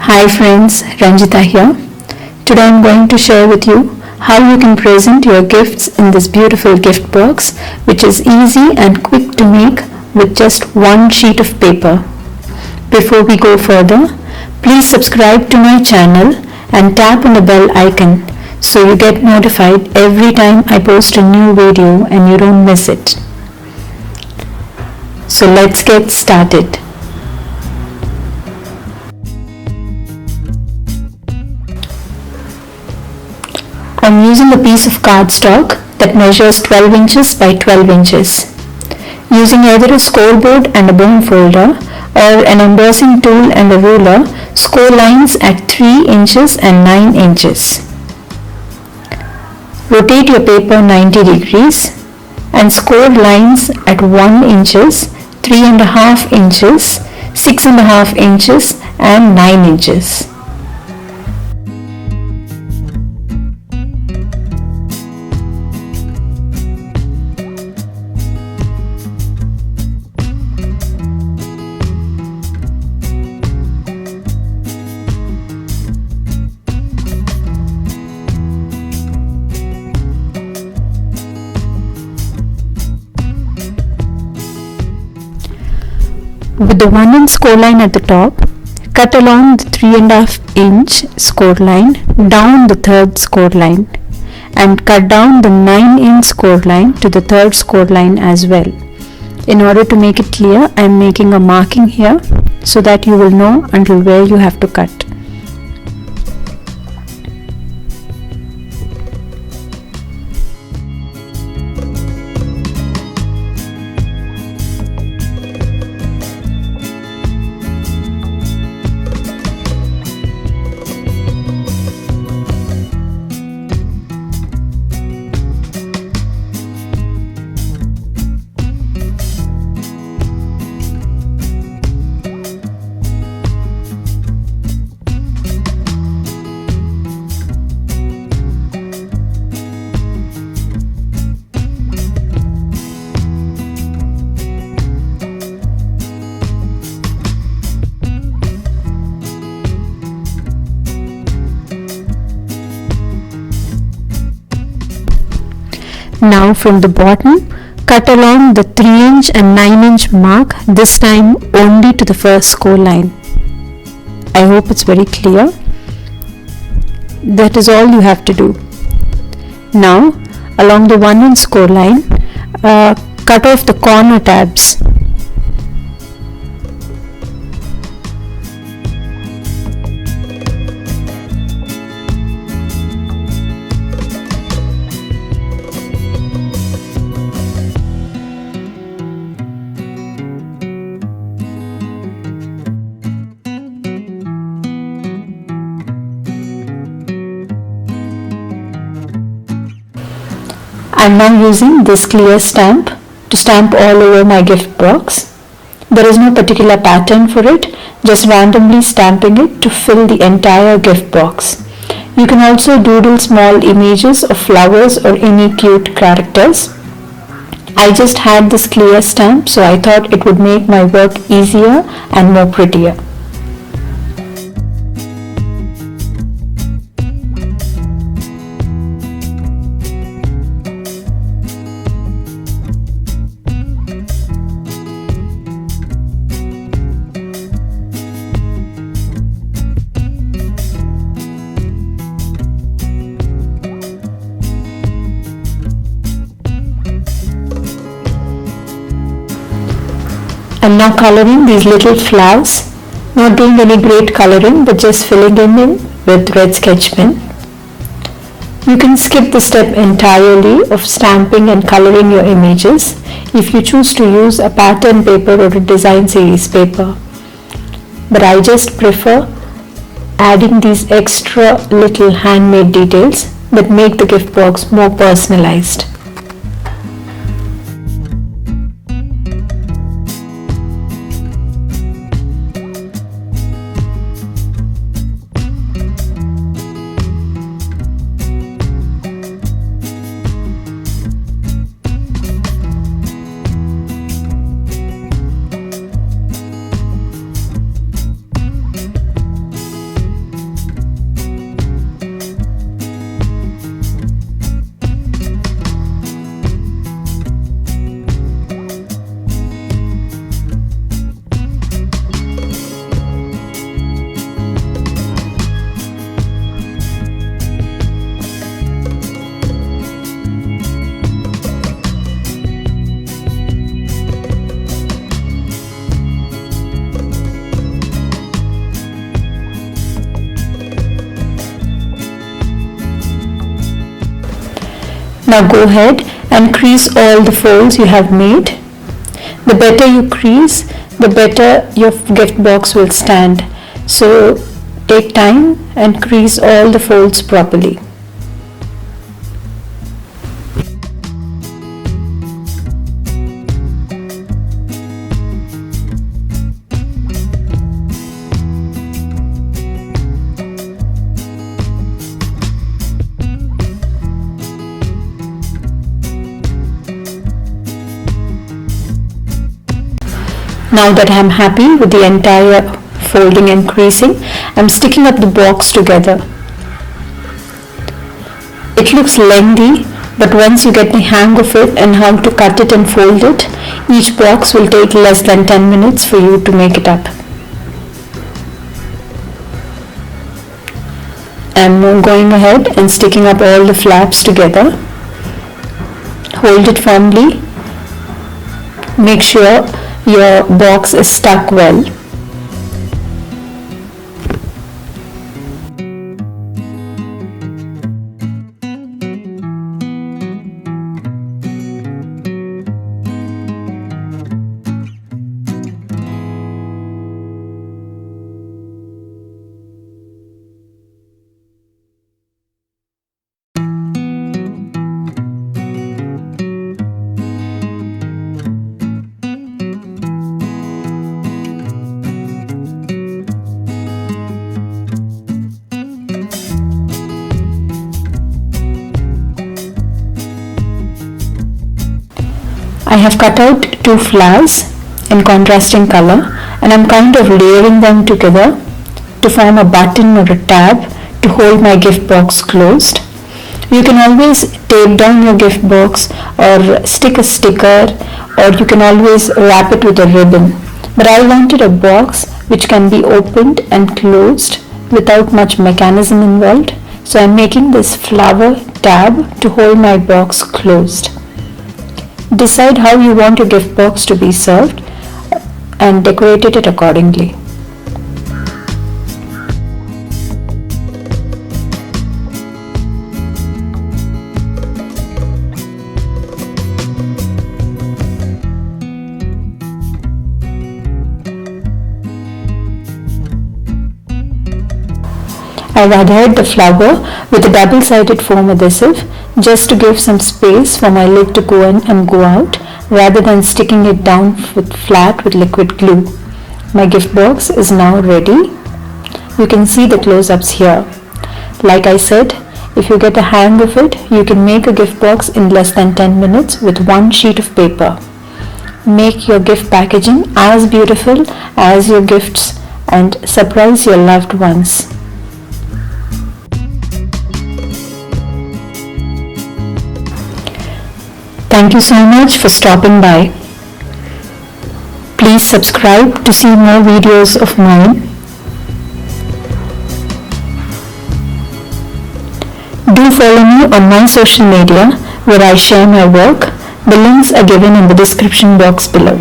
Hi friends, Ranjita here. Today I'm going to share with you how you can present your gifts in this beautiful gift box, which is easy and quick to make with just one sheet of paper. Before we go further, please subscribe to my channel and tap on the bell icon so you get notified every time I post a new video and you don't miss it. So let's get started. I'm using a piece of cardstock that measures 12 inches by 12 inches. Using either a score board and a bone folder or an embossing tool and a ruler, score lines at 3 inches and 9 inches. Rotate your paper 90 degrees and score lines at 1 inches, 3.5 inches, 6.5 inches and 9 inches. With the 1 inch score line at the top, cut along the 3.5 inch score line down the third score line and cut down the 9 inch score line to the third score line as well. In order to make it clear, I am making a marking here so that you will know until where you have to cut. Now from the bottom, cut along the 3 inch and 9 inch mark, this time only to the first score line. I hope it's very clear. That is all you have to do. Now along the 1 inch score line, cut off the corner tabs. I am now using this clear stamp to stamp all over my gift box. There is no particular pattern for it, just randomly stamping it to fill the entire gift box. You can also doodle small images of flowers or any cute characters. I just had this clear stamp, so I thought it would make my work easier and more prettier. I'm now coloring these little flowers, not doing any great coloring but just filling them in with red sketch pen. You can skip the step entirely of stamping and coloring your images if you choose to use a pattern paper or a design series paper. But I just prefer adding these extra little handmade details that make the gift box more personalized. Now go ahead and crease all the folds you have made. The better you crease, the better your gift box will stand. So take time and crease all the folds properly. Now that I am happy with the entire folding and creasing, I am sticking up the box together. It looks lengthy, but once you get the hang of it and how to cut it and fold it, each box will take less than 10 minutes for you to make it up. I am going ahead and sticking up all the flaps together. Hold it firmly. Make sure your box is stuck well. I have cut out 2 flowers in contrasting color, and I'm kind of layering them together to form a button or a tab to hold my gift box closed. You can always tape down your gift box or stick a sticker, or you can always wrap it with a ribbon. But I wanted a box which can be opened and closed without much mechanism involved, so I'm making this flower tab to hold my box closed. Decide how you want your gift box to be served and decorate it accordingly. I've adhered the flower with a double-sided foam adhesive just to give some space for my lid to go in and go out rather than sticking it down flat with liquid glue. My gift box is now ready. You can see the close-ups here. Like I said, if you get a hang of it, you can make a gift box in less than 10 minutes with 1 sheet of paper. Make your gift packaging as beautiful as your gifts and surprise your loved ones. Thank you so much for stopping by. Please subscribe to see more videos of mine. Do follow me on my social media where I share my work. The links are given in the description box below.